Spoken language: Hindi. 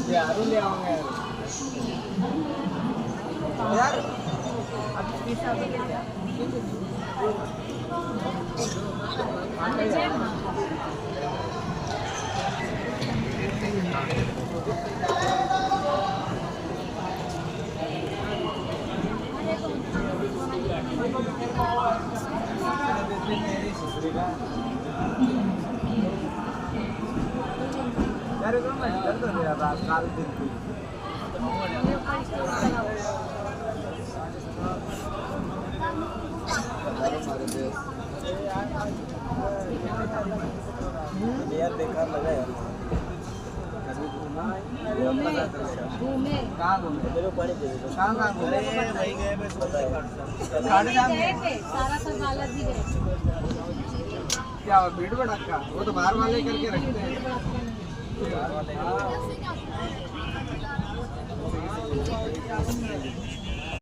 यार ले आऊंगा यार अब पैसा तो ले जा यार तो मैं डर तो रहा रात काल दिन यार देखा लगा यार घूमे कहाँ घूमे मेरे पानी दे दो कहाँ घूमे वही गए मैं सोचा खाने गए थे सारा सब हालत भी गए क्या भीड़ भड़का वो तो बाहर वाले करके रखते हैं बाहर वाले